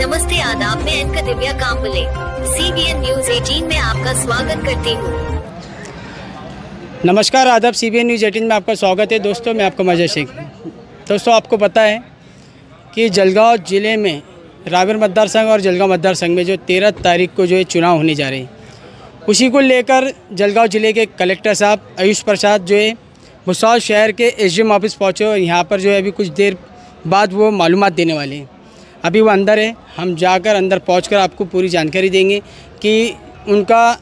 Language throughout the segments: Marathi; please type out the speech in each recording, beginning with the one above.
नमस्ते आदाब, मैं एंकर दिव्या कांबले CBN न्यूज 18 में आपका स्वागत करती हूँ। नमस्कार आदाब, CBN न्यूज 18 में आपका स्वागत है। दोस्तों मैं आपका मजा शेख। दोस्तों आपको पता है कि जलगांव ज़िले में रावेर मतदार संघ और जलगांव मतदार संघ में जो 13 तारीख को जो है चुनाव होने जा रहे हैं, उसी को लेकर जलगांव ज़िले के कलेक्टर साहब आयुष प्रसाद जो है भुसावल शहर के SDM ऑफिस पहुँचे और यहाँ पर जो है अभी कुछ देर बाद वो मालूमात देने वाले हैं। अभी वो अंदर है, हम जाकर अंदर पहुंचकर आपको पूरी जानकारी देंगे कि उनका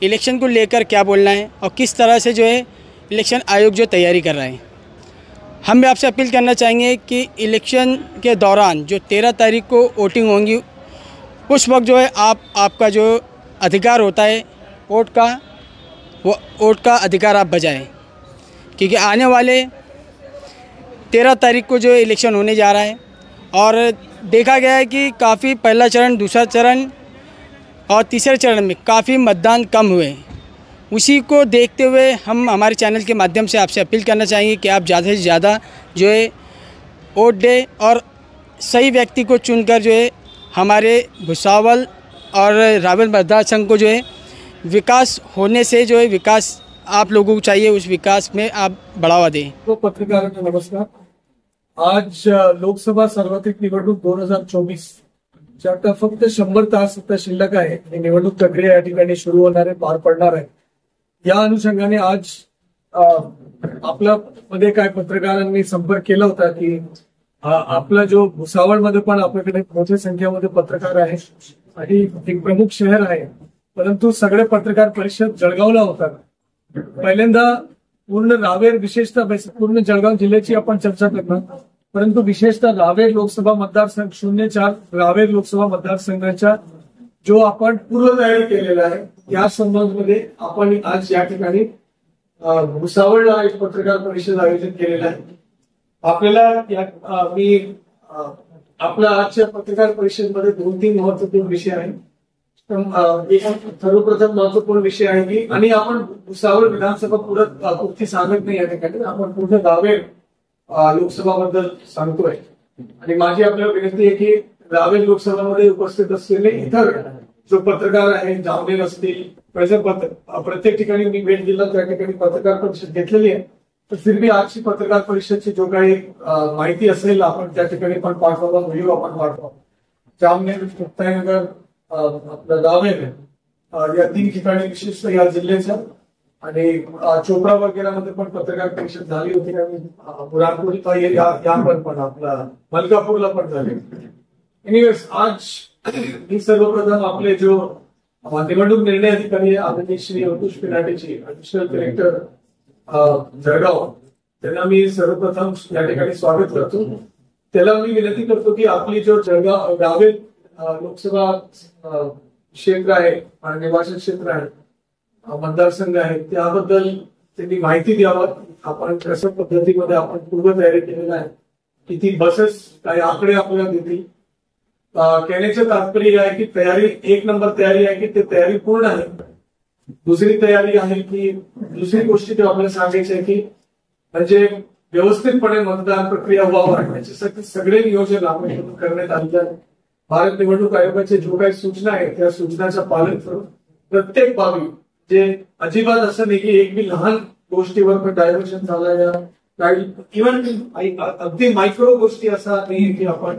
इलेक्शन को लेकर क्या बोलना है और किस तरह से जो है इलेक्शन आयोग जो तैयारी कर रहा है। हम भी आपसे अपील करना चाहेंगे कि इलेक्शन के दौरान जो 13 तारीख को वोटिंग होंगी, उस वक्त जो है आपका जो अधिकार होता है वोट का, वो वोट का अधिकार आप बजाएं, क्योंकि आने वाले 13 तारीख को जो इलेक्शन होने जा रहा है और देखा गया है कि काफ़ी पहला चरण, दूसरा चरण और तीसरे चरण में काफ़ी मतदान कम हुए। उसी को देखते हुए हम हमारे चैनल के माध्यम से आपसे अपील करना चाहेंगे कि आप ज़्यादा से ज़्यादा जो है वोट दें और सही व्यक्ति को चुनकर जो है हमारे भुसावल और रावेर मतदार संघ को जो है विकास होने से जो है विकास आप लोगों को चाहिए, उस विकास में आप बढ़ावा दें। तो पत्रकारांना नमस्कार। आज लोकसभा सार्वत्रिक निवडणूक 2024 च्या आता फक्त 100 तास आता शिल्लक आहे आणि निवडणूक प्रक्रिया या ठिकाणी सुरू होणार आहे, पार पडणार आहे। या अनुषंगाने आज आपल्या मध्ये काय पत्रकारांनी संपर्क केला होता की आपला जो भुसावळमध्ये पण आपल्याकडे मोठ्या संख्येमध्ये पत्रकार आहेत आणि एक प्रमुख शहर आहे, परंतु सगळे पत्रकार परिषद जळगावला होतात। पहिल्यांदा पूर्ण रावेर, विशेषतः पूर्ण जळगाव जिल्ह्याची आपण चर्चा करणार, परंतु विशेषतः रावेर लोकसभा मतदारसंघ 04 रावेर लोकसभा मतदारसंघाच्या जो आपण पूर्वतयारी केलेला आहे या संदर्भामध्ये आपण आज या ठिकाणी भुसावळला एक पत्रकार परिषद आयोजित केलेला आहे। आपल्याला मी आपल्या आजच्या पत्रकार परिषदेमध्ये 2-3 महत्वपूर्ण विषय आहेत। सर्वप्रथम महत्वपूर्ण विषय आहे की आणि आपण भुसावळ विधानसभा पुरती सांगत नाही, या ठिकाणी आपण पूर्ण रावेर लोकसभाबद्दल सांगतोय आणि माझी आपल्याला विनंती आहे की रावेर लोकसभामध्ये उपस्थित असलेले इतर जो पत्रकार आहेत, जामनेर असतील, प्रत्येक ठिकाणी मी भेट दिला, त्या ठिकाणी पत्रकार परिषद घेतलेली आहे। तर फिर भी आजची पत्रकार परिषदची जो काही माहिती असेल आपण त्या ठिकाणी पण पाठवावा, व्हिडिओ आपण पाठवावा। जामनेर, मुक्ताईनगर, आपलं रावेर या 3 ठिकाणी विशेषतः या जिल्ह्याच्या आणि चोपडा वगैरेमध्ये पण पत्रकार परिषद झाली होती आणि बुरानपूर पण आपला मलकापूरला पण झाली। एनिवेज आज मी सर्वप्रथम आपले जो निवडणूक निर्णय अधिकारी आदरणीय श्री अंकुश पिनाटेजी, ऍडिशनल कलेक्टर जळगाव, त्यांना मी सर्वप्रथम या ठिकाणी स्वागत करतो। त्याला मी विनंती करतो की आपली जो जळगाव रावेर लोकसभा क्षेत्र आहे आणि निर्वाचन क्षेत्र आहे, मतदारसंघ आहे, त्याबद्दल त्यांनी माहिती द्यावं। आपण कशा पद्धतीमध्ये आपण पूर्वतयारी केलेला आहे, किती बसेस, काही आकडे आपल्याला देतील। कहण्याचं तात्पर्य आहे की तयारी 1 नंबर तयारी आहे की ते तयारी पूर्ण आहे। दुसरी तयारी आहे की दुसरी गोष्टी ते आपल्याला सांगायची आहे की म्हणजे व्यवस्थितपणे मतदान प्रक्रिया व्हावं याच्यासाठी सगळे नियोजन आपण करण्यात आलेले आहे। भारत निवडणूक आयोगाचे जो काही सूचना आहे त्या सूचनाचं पालन करून प्रत्येक बाबी जे अजिबात असं नाही की एक बी लहान गोष्टीवर पण डायव्हर्शन झालं, काही इव्हन अगदी मायक्रो गोष्टी असा नाही की आपण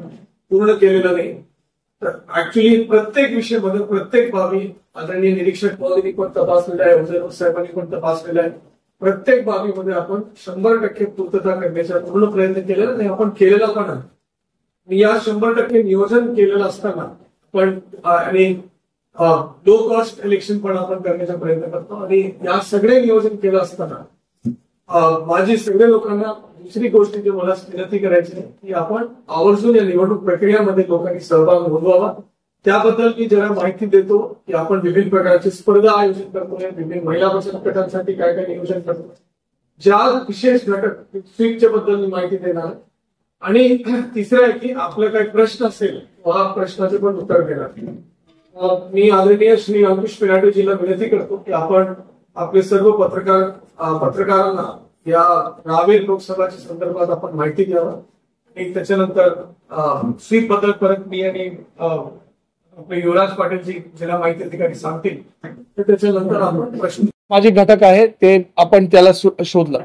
पूर्ण केलेलं नाही। तर ऍक्च्युली प्रत्येक विषयामध्ये प्रत्येक बाबी आदरणीय निरीक्षक महोदयांनी पण तपासलेला आहे, ऑब्झर्वर साहेबांनी पण तपासलेला आहे। प्रत्येक बाबीमध्ये आपण 100% पूर्तता करण्याचा पूर्ण प्रयत्न केलेला नाही, आपण केलेला पण आहे। या 100% नियोजन केलेलं असताना पण आणि लो कॉस्ट इलेक्शन पण आपण करण्याचा प्रयत्न करतो आणि या सगळे नियोजन केलं असताना माझी सगळ्या लोकांना दुसरी गोष्ट जी मला विनंती करायची आहे की आपण आवर्जून या निवडणूक प्रक्रियेमध्ये लोकांनी सहभाग नोंदवावा। त्याबद्दल मी जरा माहिती देतो की आपण विविध प्रकारची स्पर्धा आयोजित करतोय, विविध महिला बचत गटांसाठी काय काय नियोजन करतो, ज्या विशेष घटक स्वीपच्या बद्दल मी माहिती देणार आणि तिसरं आहे की आपला काही प्रश्न असेल हा प्रश्नाचे पण उत्तर देणार। मी आदरणीय श्री अंकुश पिनाटेजीला विनंती करतो की आपण आपले सर्व पत्रकारांना या रावेर लोकसभाच्या संदर्भात आपण माहिती द्यावं आणि त्याच्यानंतर स्वीप बद्दल परत मी आणि आपले युवराज पाटीलजी ज्याला माहिती अधिकारी सांगतील, तर त्याच्यानंतर आपण प्रश्न माझे घटक आहे ते आपण त्याला शोधलं.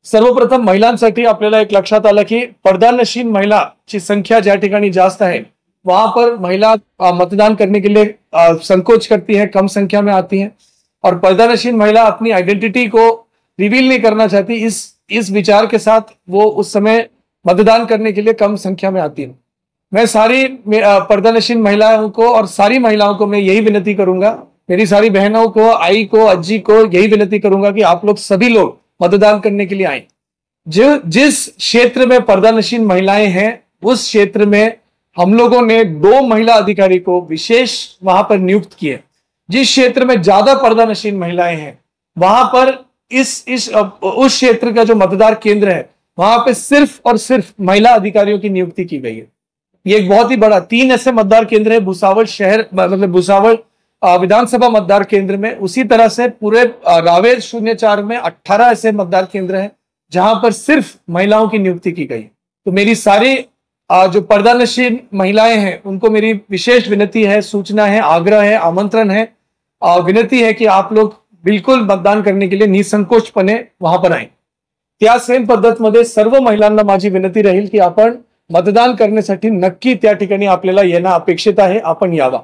सर्वप्रथम महिलांसाठी आपल्याला एक लक्षात आलं की पर्दानशीन महिलाची संख्या ज्या ठिकाणी जास्त है वहां पर महिला मतदान करने के लिए संकोच करती है, कम संख्या में आती है, और पर्दानशीन महिला अपनी आइडेंटिटी को रिवील नहीं करना चाहती. इस विचार के साथ वो उस समय मतदान करने के लिए कम संख्या में आती है. मैं सारी पर्दानशीन महिलाओं को और सारी महिलाओं को मैं यही विनती करूंगा, मेरी सारी बहनों को, आई को, अज्जी को यही विनती करूंगा कि आप लोग सभी लोग मतदान करने के लिए आए. जिस क्षेत्र में पर्दानशीन महिलाएं हैं उस क्षेत्र में हम लोगों ने 2 महिला अधिकारी को विशेष वहां पर नियुक्त किए. जिस क्षेत्र में ज्यादा पर्दानशीन महिलाएं हैं वहां पर उस क्षेत्र का जो मतदान केंद्र है वहां पे सिर्फ और सिर्फ महिला अधिकारियों की नियुक्ति की गई है. ये एक बहुत ही बड़ा 3 ऐसे मतदान केंद्र है भुसावल शहर, मतलब भुसावल विधानसभा मतदान केंद्र में. उसी तरह से पूरे रावेर 04 में 18 ऐसे मतदान केंद्र हैं जहां पर सिर्फ महिलाओं की नियुक्ति की गई. तो मेरी सारी जो पर्दानशीन महिलाएं हैं उनको मेरी विशेष विनती है, सूचना है, आग्रह है, आमंत्रण है, विनती है कि आप लोग बिल्कुल मतदान करने के लिए निसंकोचपणे वहां पर आए. त्या सेम पद्धतमध्ये सर्व महिलांना माझी विनंती राहील की आपण मतदान करण्यासाठी नक्की त्या ठिकाणी आपल्याला येणं अपेक्षित आहे, आपण यावा.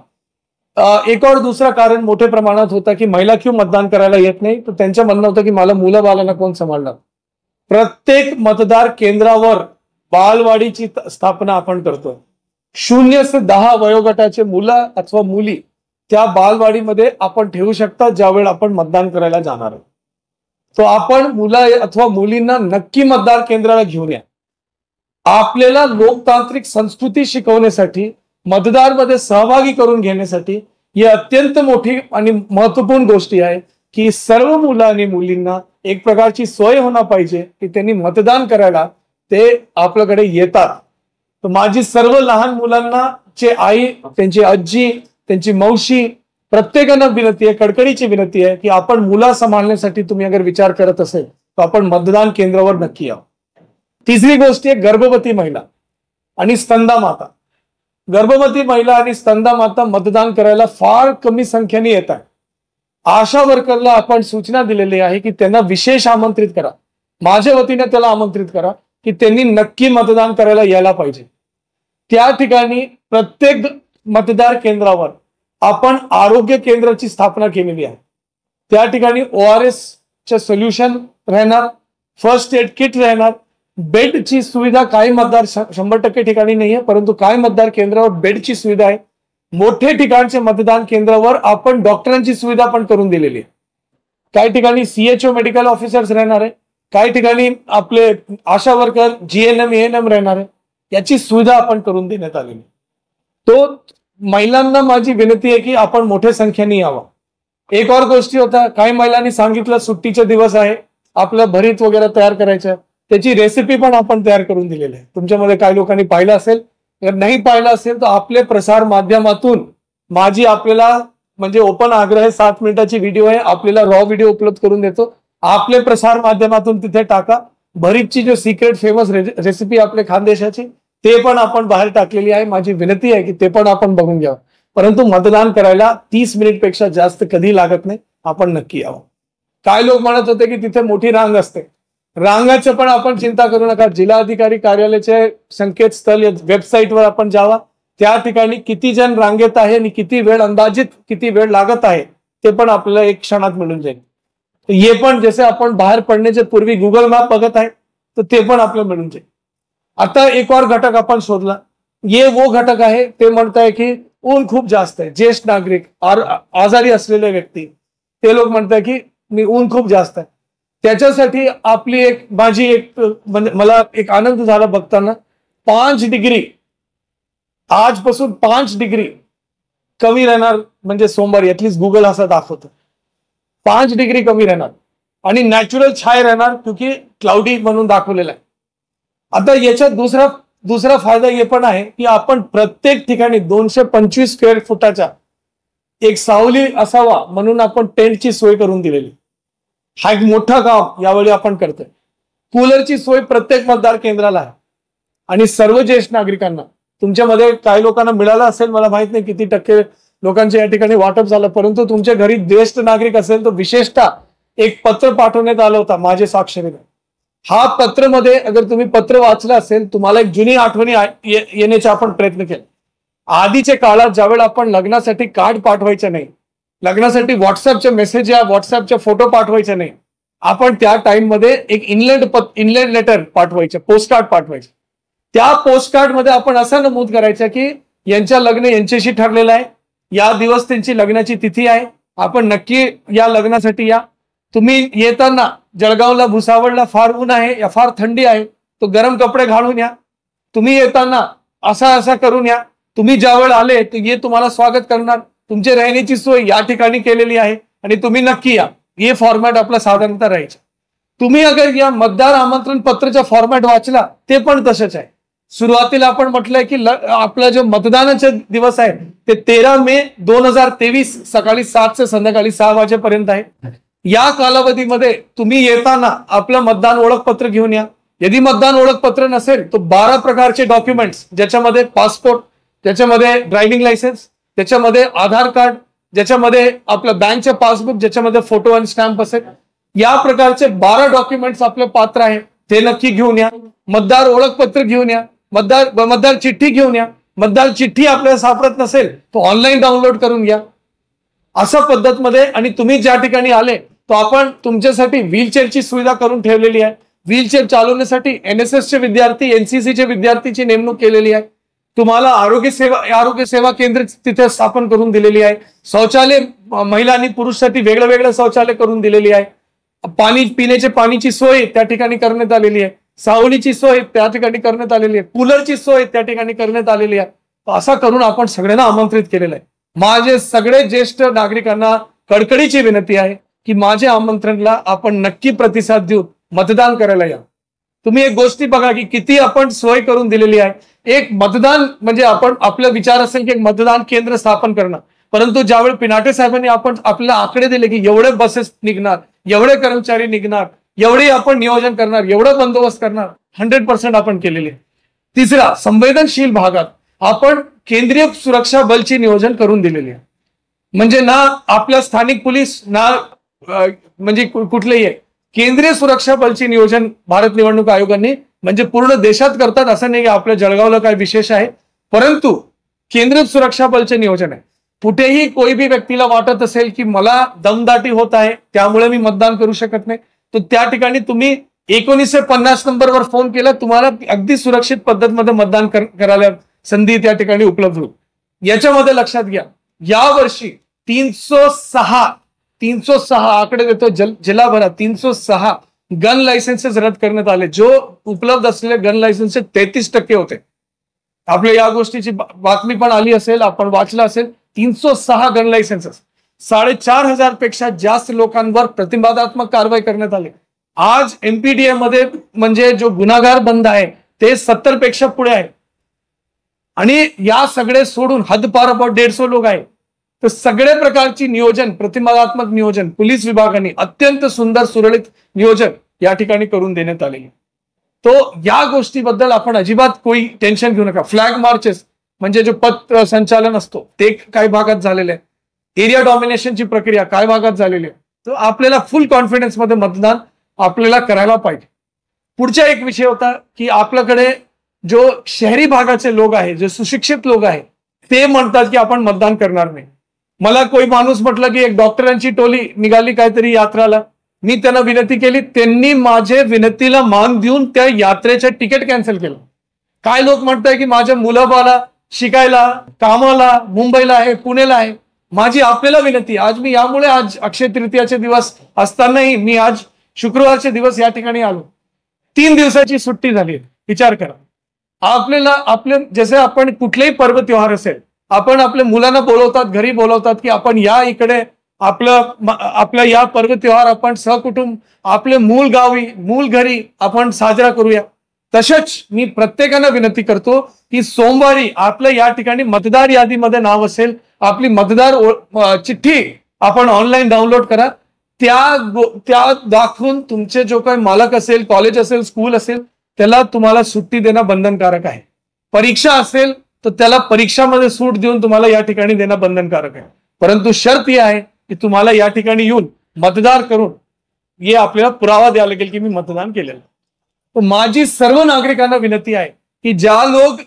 एक और दूसरा कारण मोठ्या प्रमाणात होता की महिला क्यों मतदान करायला येत नाही, तर त्यांचं म्हणणं होतं की मला मुलं बाळांना कोण सांभाळणार. प्रत्येक मतदार केंद्रावर बालवाडीची स्थापना आपण करतो. 0 ते 10 वयोगटाचे मुलं अथवा मुली त्या बालवाडीमध्ये आपण ठेवू शकता ज्यावेळी आपण मतदान करायला जाणार आहोत. तो आपण मुलं अथवा मुलींना नक्की मतदार केंद्राला घेऊन या. आपल्याला लोकतांत्रिक संस्कृती शिकवण्यासाठी, मतदारमध्ये सहभागी करून घेण्यासाठी ही अत्यंत मोठी आणि महत्त्वपूर्ण गोष्टी आहे की सर्व मुलं आणि मुलींना एक प्रकारची सोय होणं पाहिजे की त्यांनी मतदान करायला ते आपल्याकडे येतात. तर माझी सर्व लहान मुलांना चे आई, त्यांची आजी, त्यांची मावशी प्रत्येकांना विनंती आहे, कडकडीची विनंती आहे की आपण मुलं सांभाळण्यासाठी तुम्ही अगर विचार करत असेल तर आपण मतदान केंद्रावर नक्की या. तिसरी गोष्ट आहे गर्भवती महिला आणि स्तनदा माता. गर्भवती महिला आणि स्तनदा माता मतदान करायला फार कमी संख्येने येत आहे. आशा वर्करला आपण सूचना दिलेली आहे की त्यांना विशेष आमंत्रित करा, माझ्या वतीने त्याला आमंत्रित करा की त्यांनी नक्की मतदान करायला यायला पाहिजे. त्या ठिकाणी प्रत्येक मतदार केंद्रावर आपण आरोग्य केंद्राची स्थापना केलेली आहे. त्या ठिकाणी ORS चे सोल्युशन राहणार, फर्स्ट एड किट राहणार, बेडची सुविधा काही मतदार 100% ठिकाणी नाहीये, परंतु काही मतदार केंद्रावर बेडची सुविधा आहे. मोठे ठिकाणचे मतदान केंद्रावर आपण डॉक्टरांची सुविधा पण करून दिलेली आहे. काही ठिकाणी CHO मेडिकल ऑफिसर्स राहणार आहे, काही ठिकाणी आपले आशा वर्कर, GNM, ANM राहणार आहे. याची सुविधा आपण करून देण्यात आलेली. तो महिलांना माझी विनंती आहे की आपण मोठ्या संख्येने यावं. एक और गोष्टी होता, काही महिलांनी सांगितलं सुट्टीचे दिवस आहे, आपलं भरीत वगैरे तयार करायचं, त्याची रेसिपी पण आपण तयार करून दिलेली आहे. तुमच्यामध्ये काही लोकांनी पाहिलं असेल, जर नाही पाहिलं असेल तर आपले प्रसार माध्यमातून माझी आपल्याला म्हणजे ओपन आग्रह आहे, 7 मिनिटाची व्हिडिओ आहे, आपल्याला रॉ व्हिडिओ उपलब्ध करून देतो. आपले प्रसार माध्यमातून तिथे टाका. भरीतची जो सिक्रेट फेमस रेसिपी आपल्या खानदेशाची ते पण आपण बाहेर टाकलेली आहे. माझी विनंती आहे की ते पण आपण बघून घ्यावं. परंतु मतदान करायला 30 मिनिट पेक्षा जास्त कधी लागत नाही, आपण नक्की यावं. काय लोक म्हणत होते की तिथे मोठी रांग असते, रांगाचं पण आपण चिंता करू नका. जिल्हाधिकारी कार्यालयाचे संकेतस्थळ या वेबसाईटवर आपण जावा, त्या ठिकाणी किती जण रांगेत आहे आणि किती वेळ, अंदाजित किती वेळ लागत आहे ते पण आपल्याला 1 क्षणात मिळून जाईल. ये पण जसे आपण बाहेर पडण्याच्या पूर्वी गुगल मॅप बघत आहे तर ते पण आपल्याला मिळून जाईल. आता एक और घटक आपण शोधला, ये वो घटक आहे ते म्हणताय की ऊन खूप जास्त आहे. ज्येष्ठ नागरिक, आजारी असलेले व्यक्ती, ते लोक म्हणताय की मी ऊन खूप जास्त आहे. त्याच्यासाठी आपली माझी मला एक आनंद झाला बघताना, 5 डिग्री आजपासून 5 डिग्री कमी राहणार, म्हणजे सोमवारी ऍटलीस्ट गुगल असं दाखवतं 5 डिग्री कमी राहणार आणि नॅचरल छाय राहणार, क्योंकि क्लाउडी म्हणून दाखवलेला आहे. आता याच्यात दुसरा फायदा हे पण आहे की आपण प्रत्येक ठिकाणी 225 स्क्वेअर फुटाचा एक सावली असावा म्हणून आपण टेंटची सोय करून दिलेली. हा एक मोठा काम यावेळी आपण करतोय. कूलरची सोय प्रत्येक मतदार केंद्राला आहे. आणि सर्व ज्येष्ठ नागरिकांना, तुमच्यामध्ये काही लोकांना मिळालं असेल, मला माहित नाही किती टक्के लोकांच्या या ठिकाणी वाटप झालं, परंतु तुमच्या घरी ज्येष्ठ नागरिक असेल तर विशेषतः एक पत्र पाठवण्यात आलं होतं माझे स्वाक्षरीने. हा पत्रमध्ये अगर तुम्ही पत्र वाचलं असेल, तुम्हाला एक जुनी आठवणी येण्याचा आपण प्रयत्न केला. आधीच्या काळात ज्यावेळेला आपण लग्नासाठी कार्ड पाठवायचं नाही, लग्नासाठी व्हॉट्सअपचे मेसेज या व्हॉट्सअपचे फोटो पाठवायचे नाही, आपण त्या टाइम मध्ये एक इनलँड लेटर पाठवायचे, पोस्टकार्ड पाठवायचे. त्या पोस्टकार्ड मध्ये आपण असं नमूद करायचं की यांच्या लग्न यांच्याशी ठरलेलं आहे, या दिवस त्यांची लग्नाची तिथी आहे, आपण नक्की या लग्नासाठी या. तुम्ही येताना जळगावला भुसावळला फार ऊन आहे या फार थंडी आहे, तो गरम कपडे घालून या. तुम्ही येताना असा करून या. तुम्ही ज्यावेळेस आले तर तुम्हाला स्वागत करणार, तुमची राहण्याची सोय या ठिकाणी केलेली आहे आणि तुम्ही नक्की या. हे फॉर्मॅट आपला साधारणतः राहायचं. तुम्ही अगर या मतदार आमंत्रण पत्राचा फॉर्मॅट वाचला ते पण तसंच आहे. सुरुवातीला आपण म्हटलंय की आपला जो मतदानाचे दिवस आहे ते 13 मे 2023 सकाळी 7 ते संध्याकाळी 6 वाजेपर्यंत आहे. या कालावधीमध्ये तुम्ही येताना आपलं मतदान ओळखपत्र घेऊन या. यदि मतदान ओळखपत्र नसेल तर 12 प्रकारचे डॉक्युमेंट्स, ज्याच्यामध्ये पासपोर्ट, त्याच्यामध्ये ड्रायव्हिंग लायसन्स, त्याच्यामध्ये आधार कार्ड, ज्याच्यामध्ये आपलं बँकचे पासबुक, ज्याच्यामध्ये फोटो आणि स्टॅम्प असेल, या प्रकारचे 12 डॉक्युमेंट्स आपले पात्र आहे ते नक्की घेऊन या. मतदार ओळखपत्र घेऊन या. मतदार चिठ्ठी घेऊन या. मतदार चिठ्ठी आपल्याला सापडत नसेल तर ऑनलाईन डाउनलोड करून घ्या. अशा पद्धतमध्ये, आणि तुम्ही ज्या ठिकाणी आले तो आपण तुमच्यासाठी व्हीलचेअरची सुविधा करून ठेवलेली आहे. व्हीलचेअर चालवण्यासाठी NSS चे विद्यार्थी, NCC चे विद्यार्थीची नेमणूक केलेली आहे. तुम्हाला आरोग्य सेवा केंद्र तिथे स्थापन करून दिलेली आहे. शौचालय महिला आणि पुरुषसाठी वेगळं शौचालय करून दिलेली आहे. पिण्याच्या पाणीची सोय त्या ठिकाणी करण्यात आलेली आहे. सावलीची सोय त्या ठिकाणी करण्यात आलेली आहे. कूलरची सोय त्या ठिकाणी करण्यात आलेली आहे. असा करून आपण सगळ्यांना आमंत्रित केलेलं आहे. माझे सगळे ज्येष्ठ नागरिकांना कडकडीची विनंती आहे की माझ्या आमंत्रणला आपण नक्की प्रतिसाद देऊन मतदान करायला या. तुम्ही एक गोष्टी बघा की किती आपण सोय करून दिलेली आहे. एक मतदान म्हणजे आपण आपला विचार असेल की एक मतदान केंद्र स्थापन करणं, परंतु ज्यावेळी पिनाटे साहेबांनी आपण आपल्याला आकडे दिले की एवढे बसेस निघणार, एवढे कर्मचारी निघणार, एवढे आपण नियोजन करणार, एवढं बंदोबस्त करणार, 100% आपण केलेले. तिसरा, संवेदनशील भागात आपण केंद्रीय सुरक्षा बलची नियोजन करून दिलेली आहे. म्हणजे ना आपल्या स्थानिक पोलीस ना म्हणजे कुठलेही आहे, केंद्रीय सुरक्षा बलची नियोजन भारत निवडणूक आयोगाने म्हणजे पूर्ण देशात करतात. असं नाही की आपल्या जळगावला काय विशेष आहे, परंतु केंद्रीय सुरक्षा बलचे नियोजन आहे. कुठेही कोई भी व्यक्तीला वाटत असेल की मला दमदाटी होत आहे त्यामुळे मी मतदान करू शकत नाही, तर त्या ठिकाणी तुम्ही 1950 नंबरवर फोन केला, तुम्हाला अगदी सुरक्षित पद्धतीमध्ये मतदान करायला संधी त्या ठिकाणी उपलब्ध होईल. याच्यामध्ये लक्षात घ्या, यावर्षी 306 आकडे देतो जिल्हाभरात 306 गन लायसन्सेस रद्द करण्यात आले. जो उपलब्ध असलेले गन लायसन्स 33% होते. आपल्या या गोष्टीची बातमी पण आली असेल, आपण वाचलं असेल. 306 गन लायसन्सेस, 4,500 पेक्षा जास्त लोकांवर प्रतिबंधात्मक कारवाई करण्यात आली. आज MPDA मध्ये म्हणजे जो गुन्हेगार बंद आहे ते 70 पेक्षा पुढे आहे. आणि या सगळे सोडून हदपार 150 लोक आहे. तर सगळे प्रकारची नियोजन, प्रतिबंधात्मक नियोजन पोलीस विभागाने अत्यंत सुंदर सुरळीत नियोजन या ठिकाणी करून देण्यात आले. तो या गोष्टीबद्दल आपण अजिबात कोई टेन्शन घेऊ नका. फ्लॅग मार्चेस म्हणजे जो पथ संचालन असतो ते काही भागात झालेले आहे. एरिया डॉमिनेशनची प्रक्रिया काही भागात झालेली आहे. तर आपल्याला फुल कॉन्फिडन्स मध्ये मतदान आपल्याला करायला पाहिजे. पुढचा एक विषय होता की आपल्याकडे जो शहरी भागाचे लोक आहे, जे सुशिक्षित लोक आहे, ते म्हणतात की आपण मतदान करणार नाही. मला कोई माणूस म्हटलं की एक डॉक्टरांची टोली निघाली काहीतरी यात्राला, मी त्यांना विनंती केली, त्यांनी माझे विनंतीला मान देऊन त्या यात्रेचे तिकीट कॅन्सल केलं. काय लोक म्हणताय की माझ्या मुलाबाला शिकायला कामाला मुंबईला आहे, पुण्याला आहे. माझी आपल्याला विनंती, आज मी यामुळे आज अक्षय तृतीयाचे दिवस असतानाही मी आज शुक्रवारचे दिवस या ठिकाणी आलो. 3 दिवसाची सुट्टी झाली. विचार करा, आपले जसे आपण कुठलेही पर्व त्योहार असेल, आपण आपल्या मुलांना बोलवतात, घरी बोलवतात की आपण या इकडे आपल्या या पर्व त्योहार आपण सहकुटुंब आपले मूळ गावी मूळ घरी आपण साजरा करूया. तसेच मी प्रत्येकाला विनंती करतो की सोमवारी आपल्या या ठिकाणी मतदार यादीमध्ये नाव असेल, आपली मतदार चिठ्ठी आपण ऑनलाईन डाउनलोड करा. त्या दाखवून तुमचे जो काही मालक असेल, कॉलेज असेल, स्कूल असेल, त्याला तुम्हाला सुट्टी देणं बंधनकारक आहे. परीक्षा असेल तर त्याला परीक्षामध्ये सूट देऊन तुम्हाला या ठिकाणी देणं बंधनकारक आहे. परंतु शर्त ही आहे की तुम्हाला या ठिकाणी येऊन मतदान करून हे आपल्याला पुरावा द्यावा लागेल की मी मतदान केलेलं. तर माझी सर्व नागरिकांना विनंती आहे की ज्या लोक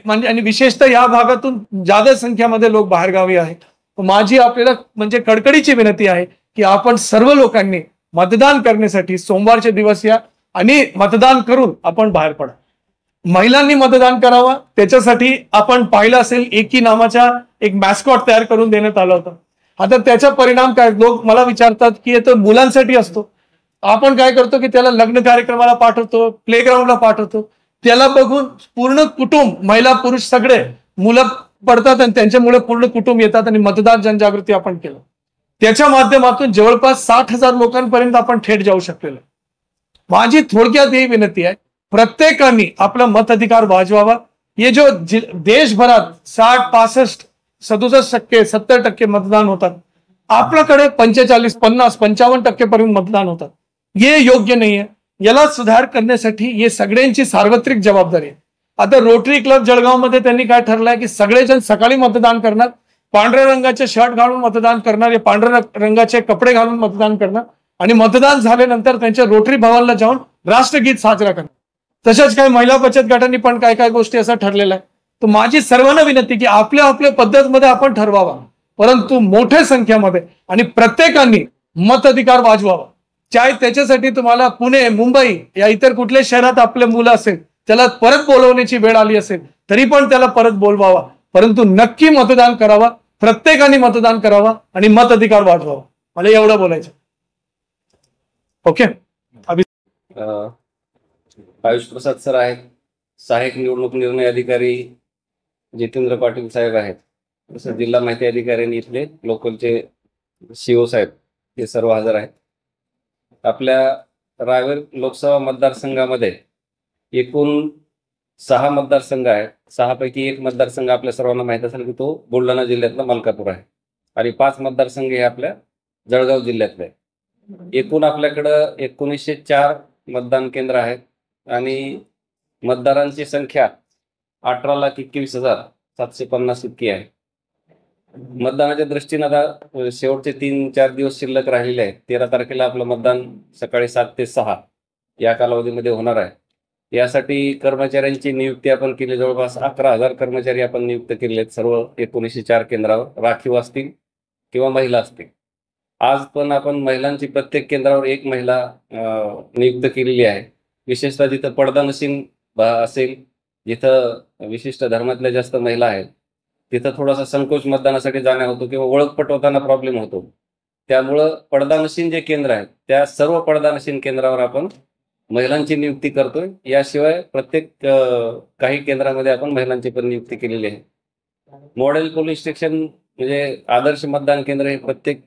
म्हणजे आणि विशेषतः या भागातून जादा संख्येमध्ये लोक बाहेरगावी आहेत, माझी आपल्याला म्हणजे कडकडीची विनंती आहे की आपण सर्व लोकांनी मतदान करण्यासाठी सोमवारचे दिवस या आणि मतदान करून आपण बाहेर पडा. महिलांनी मतदान करावं त्याच्यासाठी आपण पाहिलं असेल एकी नावाचा एक मॅस्कॉट तयार करून देण्यात आला होता. आता त्याचा परिणाम काय, लोक मला विचारतात की तो मुलांसाठी असतो, आपण काय करतो की त्याला लग्न कार्यक्रमाला पाठवतो, प्लेग्राऊंडला पाठवतो, त्याला बघून पूर्ण कुटुंब महिला पुरुष सगळे मुलं पडतात आणि त्यांच्यामुळे पूर्ण कुटुंब येतात आणि मतदार जनजागृती आपण केलं. त्याच्या माध्यमातून जवळपास 60,000 लोकांपर्यंत आपण थेट जाऊ शकलेलो. माझी थोडक्यात ही विनंती आहे, प्रत्येकाने आपला मताधिकार वाजवावा. हे जो देशभरात 60, 65, 67%, 70% मतदान होतात, आपल्याकडे 45, 50, 55% पर्यंत मतदान होतात. हे योग्य नाहीये. याला सुधार करण्यासाठी हे सगळ्यांची सार्वत्रिक जबाबदारी आहे. आता रोटरी क्लब जळगावमध्ये त्यांनी काय ठरलंय की सगळेजण सकाळी मतदान करणार, पांढऱ्या रंगाचे शर्ट घालून मतदान करणार, पांढऱ्या रंगाचे कपडे घालून मतदान करणार आणि मतदान झाल्यानंतर त्यांच्या रोटरी भवनला जाऊन राष्ट्रगीत साजरा करणार. तशाच काही महिला बचत गटांनी पण काय काय गोष्टी असं ठरलेलं आहे. तर माझी सर्वांना विनंती की आपल्या आपल्या पद्धतीमध्ये आपण ठरवावा, परंतु मोठ्या संख्येमध्ये आणि प्रत्येकाने मताधिकार वाजवावा. चाहे त्याच्यासाठी तुम्हाला पुणे, मुंबई या इतर कुठल्या शहरात आपले मुलं असेल त्याला परत बोलवण्याची वेळ आली असेल तरी पण त्याला परत बोलवावा, परंतु नक्की मतदान करावा, प्रत्येकाने मतदान करावा आणि मताधिकार वाजवावा. मला एवढं बोलायचं. ओके. आयुष प्रसाद सर आहेत, सहाय्यक निवडणूक निर्णय अधिकारी जितेंद्र पाटील साहेब आहेत, तसं जिल्हा माहिती अधिकारी आणि इथले लोकलचे सीओ साहेब हे सर्व हजर आहेत. आपल्या रावेर लोकसभा मतदारसंघामध्ये एकूण 6 मतदारसंघ आहेत. 6 पैकी एक मतदारसंघ आपल्या सर्वांना माहित असेल की तो बुलढाणा जिल्ह्यातला मलकापूर आहे आणि 5 मतदारसंघ हे आपल्या जळगाव जिल्ह्यातले आहे. एकूण आपल्याकडं 1904 मतदान केंद्र आहेत आणि मतदारांची संख्या 18,21,750 इतकी आहे. मतदानाच्या दृष्टीने आता शेवटचे 3-4 दिवस शिल्लक राहिलेले आहेत. 13 तारखेला आपलं मतदान सकाळी 7 ते 6 या कालावधीमध्ये होणार आहे. यासाठी कर्मचाऱ्यांची नियुक्ती आपण केली, जवळपास 11,000 कर्मचारी आपण नियुक्त केले आहेत सर्व 1904 केंद्रावर, राखीव असतील किंवा महिला असतील. आज पण आपण महिलांची प्रत्येक केंद्रावर एक महिला नियुक्त केलेली आहे. विशेषतः जिथं पडदा नशीन असेल, जिथं विशिष्ट धर्मातल्या जास्त महिला आहेत तिथं थोडासा संकोच मतदानासाठी जाण्या होतो किंवा ओळख पटवताना प्रॉब्लेम होतो. त्यामुळं पडदानशीन जे केंद्र आहेत त्या सर्व पडदानशीन केंद्रावर आपण महिलांची नियुक्ती करतोय. याशिवाय प्रत्येक काही केंद्रामध्ये आपण महिलांची पण नियुक्ती केलेली आहे. मॉडेल पोलीस स्टेशन म्हणजे आदर्श मतदान केंद्र हे प्रत्येक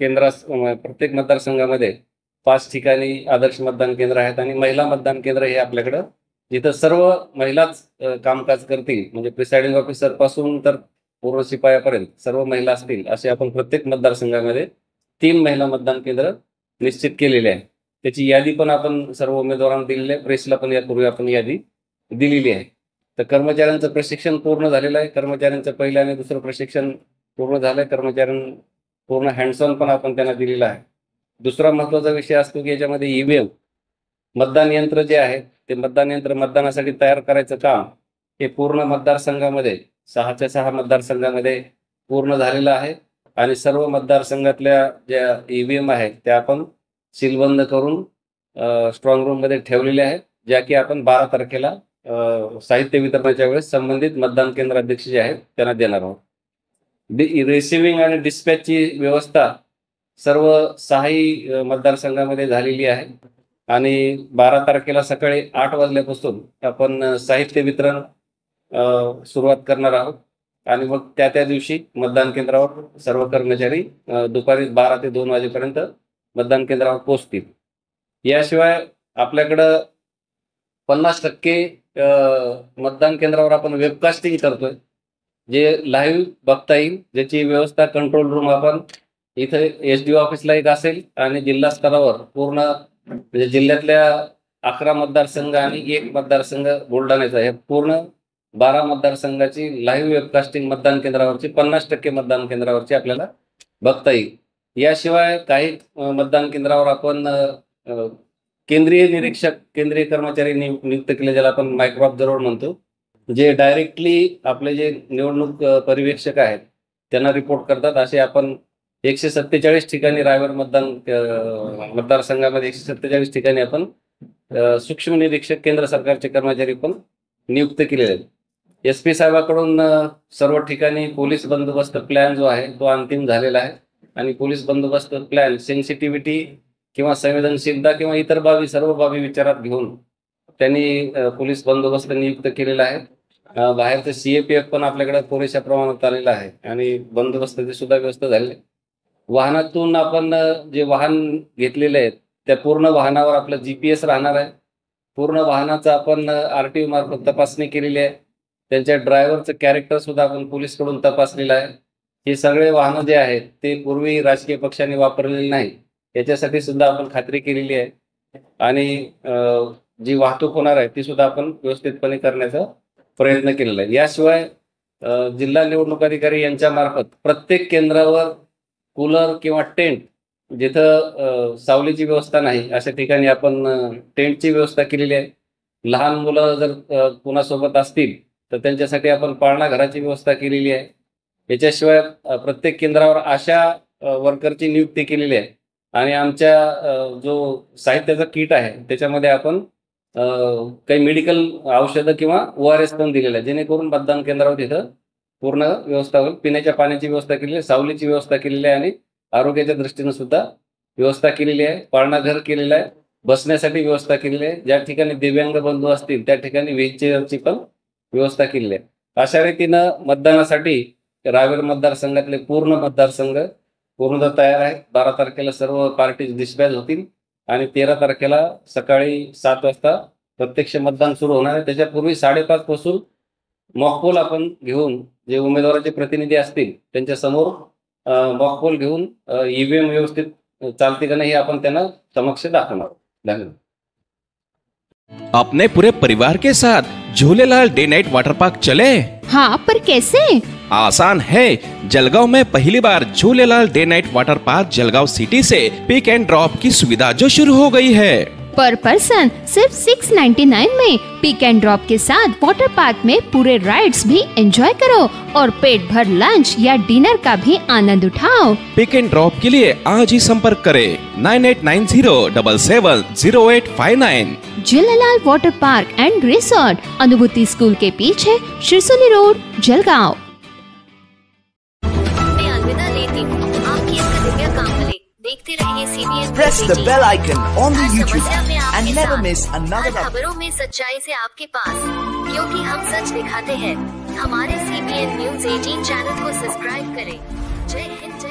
प्रत्येक मतदारसंघामध्ये 5 ठिकाणी आदर्श मतदान केंद्र आहेत आणि महिला मतदान केंद्र हे आपल्याकडं जिथं सर्व महिलाच कामकाज करतील, म्हणजे प्रिसाइडिंग ऑफिसर पासून तर पूर्ण शिपायापर्यंत सर्व महिला असतील असे आपण प्रत्येक मतदारसंघामध्ये 3 महिला मतदान केंद्र निश्चित केलेले आहे. त्याची यादी पण आपण सर्व उमेदवारांना दिलेली आहे. प्रेसला पण यापूर्वी आपण यादी दिलेली आहे. तर कर्मचाऱ्यांचं प्रशिक्षण पूर्ण झालेलं आहे. कर्मचाऱ्यांचं पहिलं आणि दुसरं प्रशिक्षण पूर्ण झालंय. कर्मचाऱ्यांना पूर्ण हँड्स ऑन पण आपण त्यांना दिलेला आहे. दुसरा महत्त्वाचा विषय असतो की याच्यामध्ये ईव्हीएम मतदान यंत्र जे आहे ते मतदान यंत्र मतदानासाठी तयार करायचं काम हे पूर्ण मतदारसंघामध्ये 6च्या 6 मतदारसंघामध्ये पूर्ण झालेलं आहे आणि सर्व मतदारसंघातल्या ज्या ईव्हीएम आहेत त्या आपण सीलबंद करून स्ट्रॉंग रूम मध्ये ठेवलेल्या आहेत, ज्या की आपण 12 तारखेला साहित्य वितरणाच्या वेळेस संबंधित मतदान केंद्र अध्यक्ष जे आहेत त्यांना देणार आहोत. रिसिव्हिंग आणि डिस्पॅचची व्यवस्था सर्व 6ही मतदारसंघामध्ये झालेली आहे आणि 12 तारखेला सकाळी 8 वाजल्यापासून आपण साहित्य वितरण सुरुवात करणार आहोत आणि मग त्या दिवशी मतदान केंद्रावर सर्व कर्मचारी दुपारी 12 ते 2 वाजेपर्यंत मतदान केंद्रावर पोहोचतील. याशिवाय आपल्याकडं 50% मतदान केंद्रावर आपण वेबकास्टिंग करतोय, जे लाईव्ह बघता येईल, ज्याची व्यवस्था कंट्रोल रूम आपण इथे एसडीओ ऑफिसला एक असेल आणि जिल्हा स्तरावर पूर्ण म्हणजे जिल्ह्यातल्या 11 मतदारसंघ आणि 1 मतदारसंघ बुलढाण्याचा आहे. पूर्ण 12 मतदारसंघाची लाईव्ह वेबकास्टिंग मतदान केंद्रावरची 50% मतदान केंद्रावरची आपल्याला बघता येईल. याशिवाय काही मतदान केंद्रावर आपण केंद्रीय निरीक्षक, केंद्रीय कर्मचारी नियुक्त केले, ज्याला आपण मायक्रो ऑब्झर्व्हर म्हणतो, जे डायरेक्टली आपले जे निवडणूक पर्यवेक्षक आहेत त्यांना रिपोर्ट करतात. असे आपण 147 ठिकाणी रायगड मतदारसंघामध्ये 147 ठिकाणी आपण सूक्ष्म निरीक्षक केंद्र सरकारचे कर्मचारी पण नियुक्त केलेले आहेत. SP साहेबांकडून सर्व ठिकाणी पोलीस बंदोबस्त प्लॅन जो आहे तो अंतिम झालेला आहे आणि पोलीस बंदोबस्त प्लॅन सेन्सिटिव्हिटी किंवा संवेदनशीलता किंवा इतर बाबी, सर्व बाबी विचारात घेऊन त्यांनी पोलीस बंदोबस्त नियुक्त केलेला आहे. बाहेरचं CAPF पण आपल्याकडे पुरेशा प्रमाणात आलेलं आहे आणि बंदोबस्ताची सुद्धा व्यवस्था झालेली आहे. वाहनातून आपण जे वाहन घेतलेले आहेत त्या पूर्ण वाहनावर आपलं GPS राहणार आहे. पूर्ण वाहनाचा आपण RTO मार्फत तपासणी केलेली आहे. त्यांच्या ड्रायव्हरचं कॅरेक्टर सुद्धा आपण पोलीसकडून तपासलेलं आहे. हे सगळे वाहनं जे आहेत ते पूर्वी राजकीय पक्षांनी वापरलेले नाही, याच्यासाठी सुद्धा आपण खात्री केलेली आहे. आणि जी वाहतूक होणार आहे ती सुद्धा आपण व्यवस्थितपणे करण्याचा प्रयत्न केलेला आहे. याशिवाय जिल्हा निवडणूक अधिकारी यांच्या मार्फत प्रत्येक केंद्रावर कूलर किंवा टेंट, जिथं सावलीची व्यवस्था नाही अशा ठिकाणी आपण टेंटची व्यवस्था केलेली आहे. लहान मुलं जर कुणासोबत असतील तर त्यांच्यासाठी आपण पाळणा घराची व्यवस्था केलेली आहे. याच्याशिवाय प्रत्येक केंद्रावर आशा वर्करची नियुक्ती केलेली आहे आणि आमच्या जो साहित्याचा किट आहे त्याच्यामध्ये आपण काही मेडिकल औषधं किंवा ORS पण दिलेलं आहे, जेणेकरून मतदान केंद्रावर तिथं पूर्ण व्यवस्था होईल. पिण्याच्या पाण्याची व्यवस्था केलेली आहे, सावलीची व्यवस्था केलेली आहे आणि आरोग्याच्या दृष्टीने सुद्धा व्यवस्था केलेली आहे. पाळणा घर केलेलं आहे, बसण्यासाठी व्यवस्था केलेली आहे. ज्या ठिकाणी दिव्यांग बंधू असतील त्या ठिकाणी व्हीलचेअरची पण व्यवस्था केलेली आहे. अशा रीतीनं मतदानासाठी रायगड मतदारसंघातले पूर्ण मतदारसंघ पूर्णतः तयार आहेत. 12 तारखेला सर्व पार्टीज डिस्पॅच होतील आणि 13 तारखेला सकाळी 7 वाजता प्रत्यक्ष मतदान सुरू होणार आहे. त्याच्यापूर्वी 5:30 पासून मॉकपोल आपण घेऊन जे उमेदवाराचे प्रतिनिधी असतील त्यांच्या समोर मॉकपोल घेऊन EVM व्यवस्थित चालते का नाही हे आपण त्यांना समक्ष दाखवणार. धन्यवाद. अपने पूरे परिवार के साथ Jhulelal day night water park चले? हाँ, पर कैसे? आसान है। जलगांव में पहली बार Jhulelal day night water park Jalgaon city से पिक एंड ड्रॉप की सुविधा जो शुरू हो गई है। पर पर्सन सिर्फ 699 में पिक एंड ड्रॉप के साथ वाटर पार्क में पूरे राइड्स भी एंजॉय करो और पेट भर लंच या डिनर का भी आनंद उठाओ। पिक एंड ड्रॉप के लिए आज ही संपर्क करें 9890770859। Jhulelal water park end resort, अनुभूति स्कूल के पीछे, श्रीसोली रोड, जलगांव। मैं अलविदा लेती हूँ। आपकी दिव्या कांबले देखते रहिए CBN। Press the bell icon on the YouTube समस्या में app आपके and never साथ। miss another हर खबरों में सच्चाई से आपके पास, क्योंकि हम सच दिखाते हैं। हमारे CBN News 18 चैनल को सब्सक्राइब करें। जय हिंद।